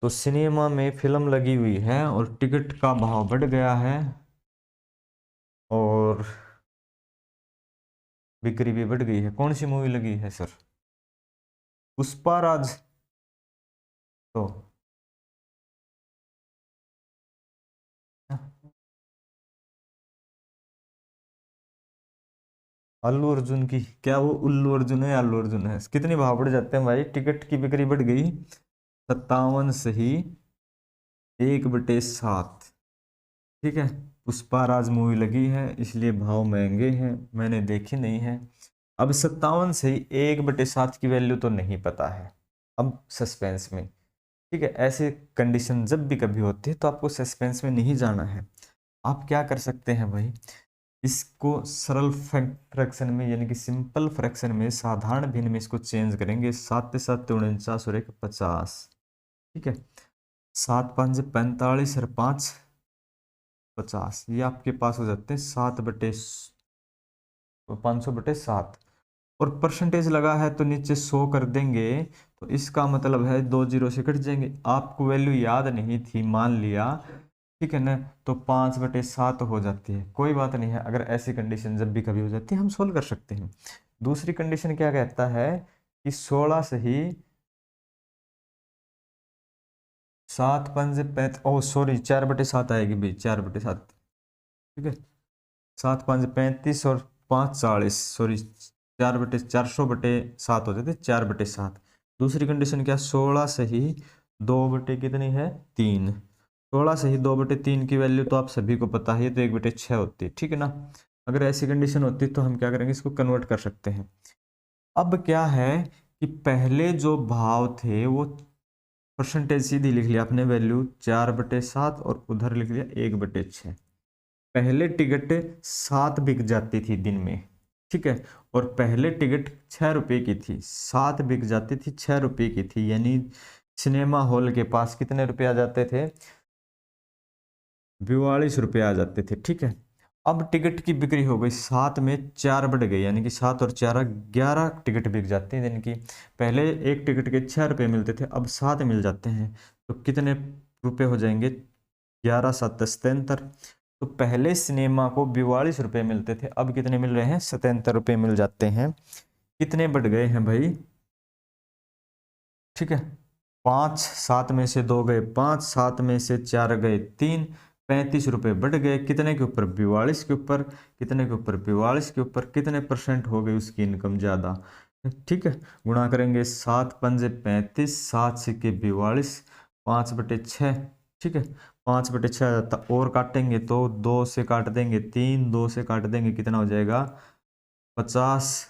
तो सिनेमा में फिल्म लगी हुई है और टिकट का भाव बढ़ गया है और बिक्री भी बढ़ गई है। कौन सी मूवी लगी है सर? पुष्पा राज। तो अल्लू अर्जुन की। क्या वो उल्लू अर्जुन है या अल्लू अर्जुन है? कितने भाव बढ़ जाते हैं भाई? टिकट की बिक्री बढ़ गई 57 से ही 1/7। ठीक है, पुष्पा राज मूवी लगी है इसलिए भाव महंगे हैं, मैंने देखी नहीं है। अब 57 से ही 1/7 की वैल्यू तो नहीं पता है। अब सस्पेंस में ठीक है, ऐसे कंडीशन जब भी कभी होती है तो आपको सस्पेंस में नहीं जाना है। आप क्या कर सकते हैं भाई, इसको सरल फ्रैक्शन में यानी कि सिंपल फ्रैक्शन में, साधारण भिन्न में इसको चेंज करेंगे। 7 7 49 और 1 50। ठीक है, 7 5 45 और 5 50। ये आपके पास हो जाते हैं 500/7। और परसेंटेज लगा है तो नीचे 100 कर देंगे, तो इसका मतलब है 2 जीरो से कट जाएंगे। आपको वैल्यू याद नहीं थी मान लिया, ठीक है ना, तो 5/7 हो जाती है। कोई बात नहीं है, अगर ऐसी कंडीशन जब भी कभी हो जाती है हम सोल्व कर सकते हैं। दूसरी कंडीशन क्या कहता है कि 16 से ही 7 5 35, ओ सॉरी 4/7 आएगी भाई, 4/7। ठीक है, 7 5 35 और 5 40, सॉरी 4/400/7 हो जाते, 4/7। दूसरी कंडीशन क्या, 16 से ही 2 कितनी है 3। 16 से ही 2/3 की वैल्यू तो आप सभी को पता है, तो 1/6 होती है। ठीक है ना, अगर ऐसी कंडीशन होती तो हम क्या करेंगे, इसको कन्वर्ट कर सकते हैं। अब क्या है कि पहले जो भाव थे वो परसेंटेज सीधी लिख लिया आपने, वैल्यू 4/7 और उधर लिख लिया 1/6। पहले टिकट 7 बिक जाती थी दिन में, ठीक है, और पहले टिकट 6 रुपए की थी, 7 बिक जाती थी 6 रुपए की थी, यानी सिनेमा हॉल के पास कितने रुपए आ जाते थे, 42 रुपए आ जाते थे। ठीक है, अब टिकट की बिक्री हो गई 7 में 4 बढ़ गई, यानी कि 7 और 4 11 टिकट बिक जाते हैं। यानी कि पहले एक टिकट के 6 रुपए मिलते थे, अब 7 मिल जाते हैं, तो कितने रुपए हो जाएंगे, 11 7 77। तो पहले सिनेमा को 42 रुपए मिलते थे, अब कितने मिल रहे हैं, 77 रुपए मिल जाते हैं। कितने बढ़ गए हैं भाई, ठीक है, 5 7 में से 2 गए 5, 7 में से 4 गए 3, 35 रुपए बढ़ गए, कितने के ऊपर, 42 के ऊपर। कितने के ऊपर, 42 के ऊपर। कितने परसेंट हो गई उसकी इनकम ज्यादा, ठीक है, गुणा करेंगे 7 5 35, 7 सिक्के 42, 5/6। ठीक है, 5/6 आ जाता, और काटेंगे तो 2 से काट देंगे 3, 2 से काट देंगे कितना हो जाएगा 50,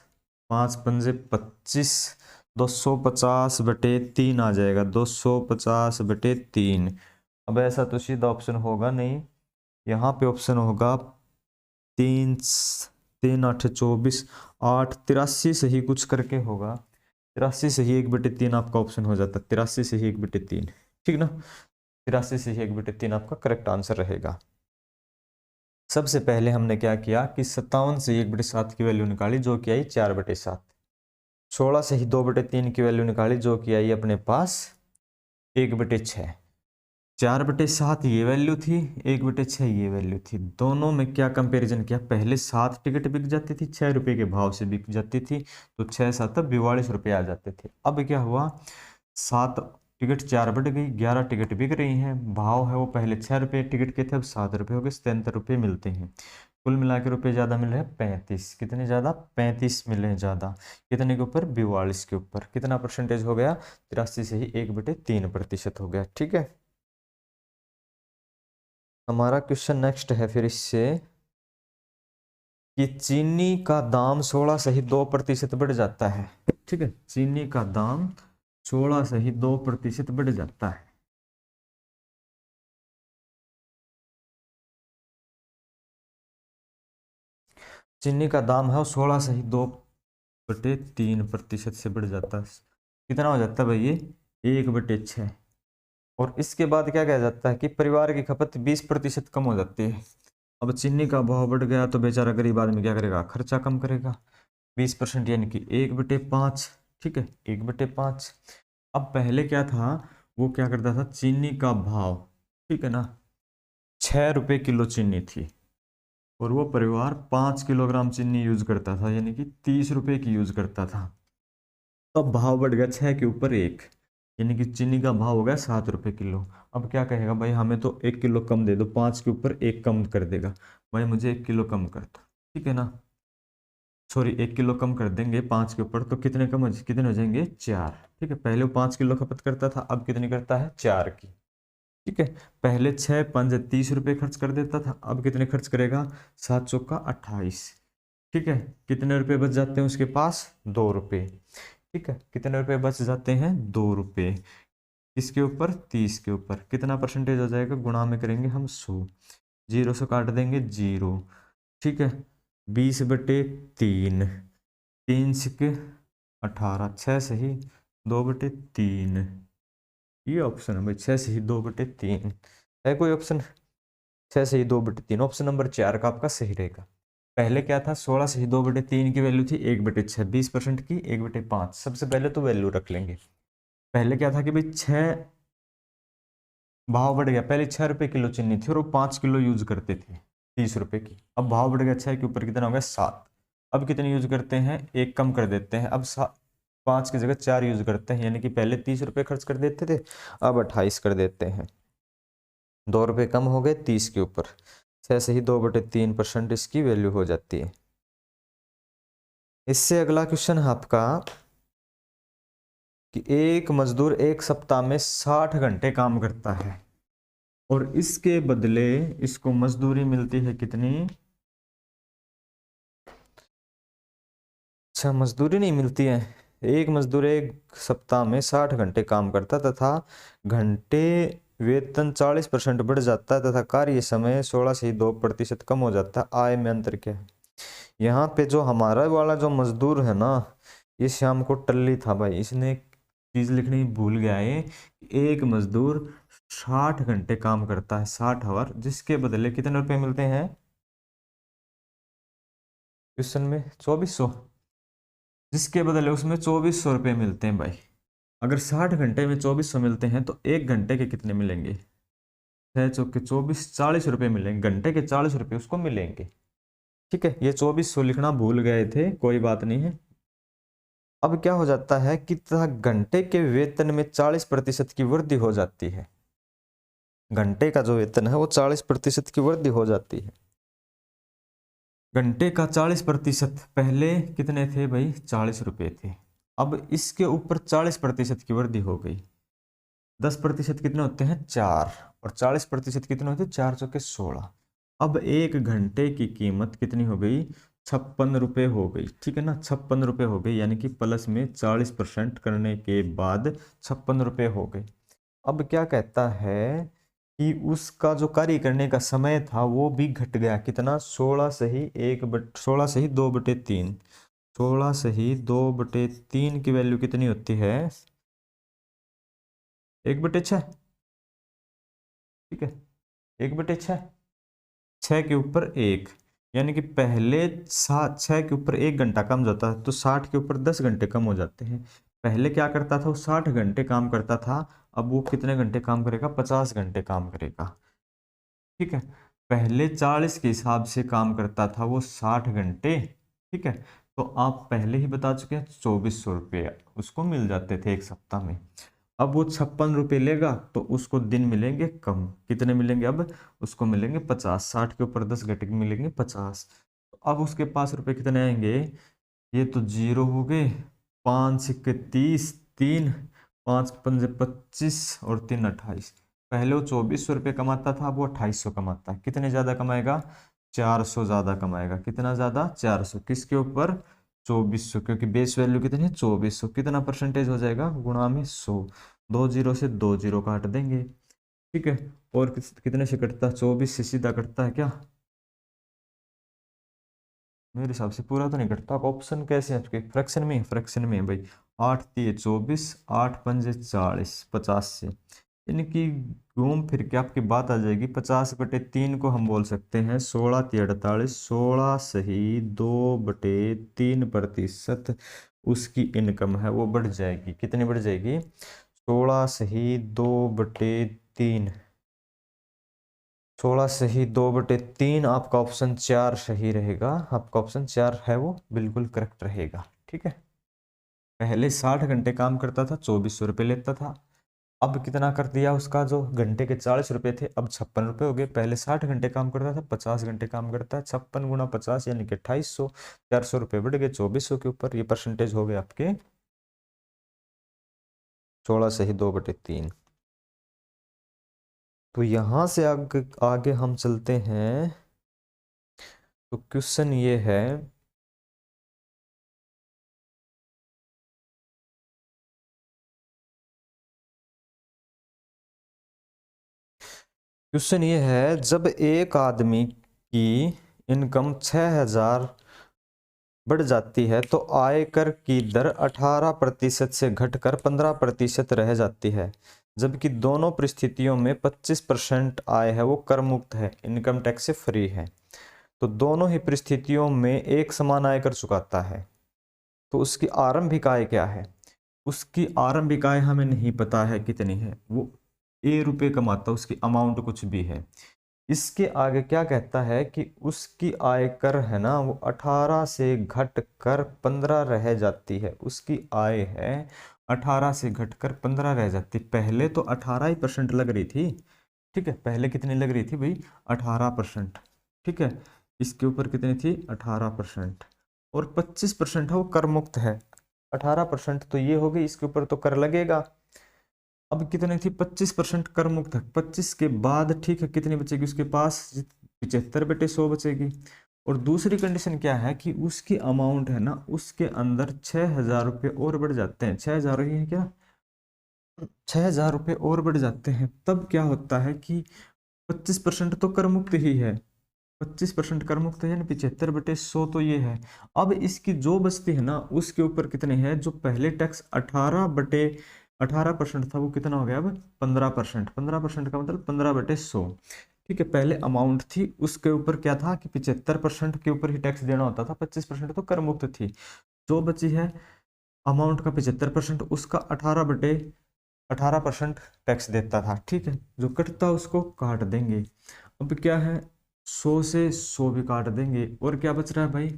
5 पंजे 25, 250/3 आ जाएगा, 250/3। अब ऐसा तो सीधा ऑप्शन होगा नहीं, यहाँ पे ऑप्शन होगा 3 3 8 24 8 83 से ही कुछ करके होगा, 83 से ही 1/3 आपका ऑप्शन हो जाता, 83 से ही 1/3। ठीक ना, 83 से ही 1/3 आपका करेक्ट आंसर रहेगा। सबसे पहले हमने क्या किया कि 57 से 1/7 की वैल्यू निकाली, जो कि आई 4/7। 16 से ही 2/3 की वैल्यू निकाली, जो कि आई अपने पास 1/6। 4/7 ये वैल्यू थी, 1/6 ये वैल्यू थी। दोनों में क्या कंपैरिजन किया, पहले 7 टिकट बिक जाती थी 6 रुपए के भाव से बिक जाती थी, तो 6 7 42 रुपए आ जाते थे। अब क्या हुआ, 7 टिकट 4 बढ़ गई, 11 टिकट बिक रही हैं, भाव है वो पहले 6 रुपए टिकट के थे, अब 7 रुपए हो गए, 77 रुपए मिलते हैं। कुल मिला के रुपए ज्यादा मिल रहे हैं 35। कितने ज्यादा, 35 मिल रहे हैं ज्यादा। कितने के ऊपर, 42 के ऊपर। कितना परसेंटेज हो गया, 83 से ही 1/3% हो गया। ठीक है, हमारा क्वेश्चन नेक्स्ट है फिर इससे कि चीनी का दाम 16 से ही 2% बढ़ जाता है। ठीक है, चीनी का दाम 16 से ही 2% बढ़ जाता है। चीनी का दाम है वो 16 से ही 2/3% से बढ़ जाता है। कितना हो जाता है भाई, ये 1/6। और इसके बाद क्या कहा जाता है कि परिवार की खपत 20% कम हो जाती है। अब चीनी का भाव बढ़ गया तो बेचारा गरीब आदमी क्या करेगा, खर्चा कम करेगा। 20% यानी कि 1/5। ठीक है, 1/5। अब पहले क्या था, वो क्या करता था, चीनी का भाव, ठीक है ना, 6 रुपए किलो चीनी थी, और वो परिवार 5 किलोग्राम चीनी यूज करता था, यानी कि 30 रुपए की यूज करता था। तो अब भाव बढ़ गया 6 के ऊपर 1, यानी कि चीनी का भाव हो गया 7 रुपए किलो। अब क्या कहेगा भाई, हमें तो 1 किलो कम दे दो, 5 के ऊपर 1 कम कर देगा, भाई मुझे 1 किलो कम कर दो। ठीक है ना, सॉरी 1 किलो कम कर देंगे 5 के ऊपर, तो कितने हो जाएंगे 4। ठीक है, पहले वो 5 किलो खपत करता था, अब कितनी करता है, 4 की। ठीक है, पहले 6 5 30 रुपए खर्च कर देता था, अब कितने खर्च करेगा, 7 चौका 28। ठीक है, कितने रुपए बच जाते हैं उसके पास, 2 रुपए। ठीक है, कितने रुपए बच जाते हैं, 2 रुपए। किसके ऊपर, 30 के ऊपर। कितना परसेंटेज हो जाएगा, गुणा में करेंगे हम 100, 0 से काट देंगे 0, ठीक है। 20/3, 3 18, 6 सही 2/3, ये ऑप्शन है भाई, 6 सही 2/3 है कोई ऑप्शन, 6 सही 2/3, ऑप्शन नंबर 4 का आपका सही रहेगा। पहले क्या था, 16 सही 2/3 की वैल्यू थी 1/6, 20% की 1/5। सबसे पहले तो वैल्यू रख लेंगे। पहले क्या था कि भाई 6, भाव बढ़ गया, पहले 6 रुपए किलो चीनी थी और वो 5 किलो यूज करते थे 30 रुपए की। अब भाव बढ़ गया 6 के ऊपर, कितना हो गया 7। अब कितने यूज करते हैं, एक कम कर देते हैं, अब 5 की जगह 4 यूज करते हैं, यानी कि पहले 30 रुपए खर्च कर देते थे, अब 28 कर देते हैं। 2 रुपए कम हो गए 30 के ऊपर, 6 से ही 2/3% इसकी वैल्यू हो जाती है। इससे अगला क्वेश्चन है आपका कि एक मजदूर एक सप्ताह में 60 घंटे काम करता है और इसके बदले इसको मजदूरी मिलती है कितनी, अच्छा मजदूरी नहीं मिलती है। एक मजदूर एक सप्ताह में 60 घंटे काम करता तथा घंटे वेतन 40% बढ़ जाता है तथा कार्य समय 16 से 2% कम हो जाता है, आय में अंतर क्या है। यहाँ पे जो हमारा वाला जो मजदूर है ना, ये श्याम को टल्ली था भाई, इसने एक चीज लिखनी भूल गया है। एक मजदूर 60 घंटे काम करता है, 60 आवर, जिसके बदले कितने रुपए मिलते हैं क्वेश्चन में, 2400, जिसके बदले उसमें 2400 रुपये मिलते हैं भाई। अगर 60 घंटे में 2400 मिलते हैं तो एक घंटे के कितने मिलेंगे, 6 चौके 24, 40 रुपये मिलेंगे, घंटे के 40 रुपये उसको मिलेंगे। ठीक है, ये 2400 लिखना भूल गए थे, कोई बात नहीं है। अब क्या हो जाता है कि घंटे के वेतन में 40% की वृद्धि हो जाती है, घंटे का जो वेतन है वो 40% की वृद्धि हो जाती है। घंटे का 40%, पहले कितने थे भाई, 40 रुपये थे, अब इसके ऊपर 40% की वृद्धि हो गई। 10% कितने होते हैं, 4, और 40% कितने होते हैं, 4 चौके 16। अब एक घंटे की कीमत कितनी हो गई, 56 रुपये हो गई, ठीक है ना, 56 रुपये हो गई, यानी कि प्लस में 40% करने के बाद 56 रुपये हो गए। अब क्या कहता है कि उसका जो कार्य करने का समय था वो भी घट गया, कितना, 16 से ही 2/3, 16 से ही 2/3 की वैल्यू कितनी होती है, 1/6, ठीक है, 1/6, 6 के ऊपर 1, यानी कि पहले 6 के ऊपर 1 घंटा कम जाता है तो 60 के ऊपर 10 घंटे कम हो जाते हैं। पहले क्या करता था वो 60 घंटे काम करता था, अब वो कितने घंटे काम करेगा, 50 घंटे काम करेगा, ठीक है। पहले 40 के हिसाब से काम करता था वो 60 घंटे, ठीक है। तो आप पहले ही बता चुके हैं 2400 रुपये उसको मिल जाते थे एक सप्ताह में। अब वो 56 रुपये लेगा तो उसको दिन मिलेंगे कम, कितने मिलेंगे अब, उसको मिलेंगे 50, 60 के ऊपर 10 घंटे मिलेंगे 50। तो अब उसके पास रुपए कितने आएंगे, ये तो 0 हो गए, 5 सिक्के 30, 3, 5 पंजे 25 और 3 28। पहले वो 2400 रुपये कमाता था, अब वो 2800 कमाता है, कितने ज्यादा कमाएगा, 400 ज्यादा कमाएगा, कितना ज्यादा, 400, किसके ऊपर, 2400, क्योंकि बेस वैल्यू कितनी है 2400, कितना परसेंटेज हो जाएगा, गुणा में 100, 2 0 से 2 0 काट देंगे, ठीक है। और कितने से कटता है, 24 से सीधा कटता है क्या, मेरे हिसाब से पूरा तो नहीं कटता, ऑप्शन कैसे हैं आपके, फ्रैक्शन में, फ्रैक्शन में है भाई। 8 3 24, 8 5 40, 50 से, यानी कि घूम फिर के आपकी बात आ जाएगी, 50/3 को हम बोल सकते हैं 16 3 48, 16 से ही 2/3% उसकी इनकम है वो बढ़ जाएगी, कितनी बढ़ जाएगी, 16 से ही 2/3, 16 से ही 2/3, आपका ऑप्शन 4 सही रहेगा, आपका ऑप्शन 4 है वो बिल्कुल करेक्ट रहेगा, ठीक है। पहले 60 घंटे काम करता था, 2400 रुपये लेता था, अब कितना कर दिया, उसका जो घंटे के 40 रुपये थे अब 56 रुपये हो गए। पहले 60 घंटे काम करता था, 50 घंटे काम करता है, 56 गुणा 50 यानी कि 2800, 400 रुपये बढ़ गए 2400 के ऊपर, ये परसेंटेज हो गए आपके 16 से ही 2/3। तो यहां से आगे आगे हम चलते हैं, तो क्वेश्चन ये है क्वेश्चन ये है, जब एक आदमी की इनकम 6,000 बढ़ जाती है तो आयकर की दर 18% से घटकर 15% रह जाती है, जबकि दोनों परिस्थितियों में 25% आय है वो कर मुक्त है, इनकम टैक्स से फ्री है। तो दोनों ही परिस्थितियों में एक समान आयकर चुकाता है, तो उसकी आरंभिक आय क्या है? उसकी आरंभिक आय हमें नहीं पता है कितनी है, वो रुपए कमाता, उसकी अमाउंट कुछ भी है। इसके आगे क्या कहता है कि उसकी आयकर है ना वो 18 से घट कर 15 रह जाती है। उसकी आय है 18 से घटकर 15 रह जाती। पहले तो 18% लग रही थी, ठीक है, पहले कितनी लग रही थी भाई? 18%, ठीक है। इसके ऊपर कितनी थी? 18%, और 25% है वो कर मुक्त है। 18% तो ये हो गई, इसके ऊपर तो कर लगेगा। अब कितनी थी? 25% कर मुक्त है। 25 के बाद ठीक है कितनी बचेगी उसके पास? 75/100 बचेगी। और दूसरी कंडीशन क्या है कि उसकी अमाउंट है ना उसके अंदर 6,000 रुपये और बढ़ जाते हैं। 6,000 ही है क्या? 6,000 रुपये और बढ़ जाते हैं, तब क्या होता है कि 25% तो कर मुक्त ही है, 25% कर मुक्त है, यानी 75/100 तो ये है। अब इसकी जो बचती है ना उसके ऊपर कितने है? जो पहले टैक्स 18% था वो कितना हो गया अब? 15%। 15% का मतलब 15/100, ठीक है। पहले अमाउंट थी उसके ऊपर क्या था कि 75% के ऊपर ही टैक्स देना होता था, 25% तो कर मुक्त थी। जो बची है अमाउंट का 75%, उसका 18% टैक्स देता था, ठीक है। जो कटता उसको काट देंगे। अब क्या है, 100 से 100 भी काट देंगे, और क्या बच रहा है भाई?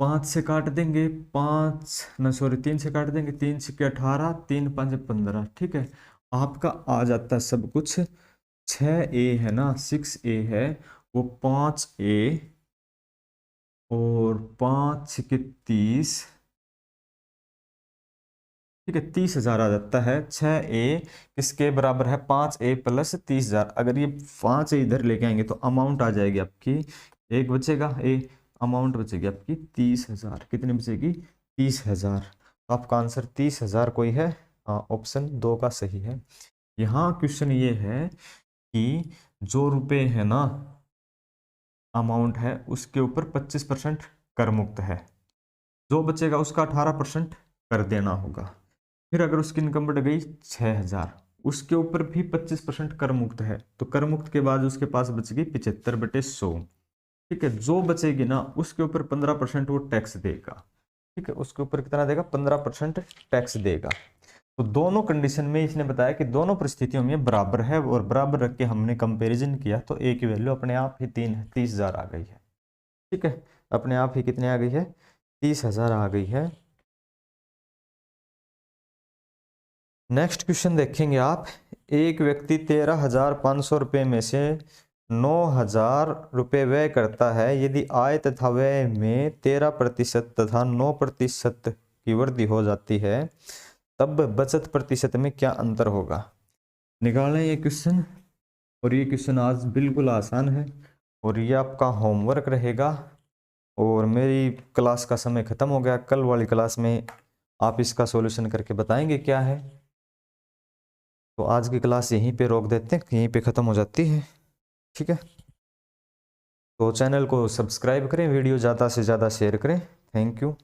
5 से काट देंगे, 5 न सॉरी 3 से काट देंगे, 3 छक्के 18, 3 5 15, ठीक है। आपका आ जाता है सब कुछ 6A है ना, 6A है वो 5A, और 5 छक्के 30, ठीक है, 30,000 आ जाता है। 6A किसके बराबर है? 5A plus 30,000। अगर ये 5A इधर लेके आएंगे तो अमाउंट आ जाएगी आपकी, एक बचेगा A, अमाउंट बचेगी आपकी 30,000। कितनी बचेगी? 30,000। तो आपका आंसर 30,000 कोई है? हाँ, ऑप्शन 2 का सही है। यहाँ क्वेश्चन ये है कि जो रुपए है ना अमाउंट है उसके ऊपर 25% कर मुक्त है, जो बचेगा उसका 18% कर देना होगा। फिर अगर उसकी इनकम बढ़ गई 6,000, उसके ऊपर भी 25% कर मुक्त है, तो कर मुक्त के बाद उसके पास बचेगी 75/100, ठीक है। जो बचेगी ना उसके ऊपर 15% वो टैक्स देगा, ठीक है। उसके ऊपर कितना देगा? 15% टैक्स देगा। तो दोनों कंडीशन में इसने बताया कि दोनों परिस्थितियों में बराबर है, और बराबर रख के हमने कंपैरिजन किया तो ए की वैल्यू अपने आप ही 30,000 आ गई है, ठीक है। अपने आप ही कितने आ गई है? 30,000 आ गई है। नेक्स्ट क्वेश्चन देखेंगे आप। एक व्यक्ति 13,500 रुपये में से 9,000 रुपये व्यय करता है। यदि आय तथा व्यय में 13% तथा 9% की वृद्धि हो जाती है तब बचत प्रतिशत में क्या अंतर होगा? निकालें ये क्वेश्चन, और ये क्वेश्चन आज बिल्कुल आसान है, और ये आपका होमवर्क रहेगा। और मेरी क्लास का समय ख़त्म हो गया, कल वाली क्लास में आप इसका सॉल्यूशन करके बताएंगे क्या है। तो आज की क्लास यहीं पे रोक देते हैं, यहीं पे ख़त्म हो जाती है, ठीक है। तो चैनल को सब्सक्राइब करें, वीडियो ज़्यादा से ज़्यादा शेयर करें। Thank you.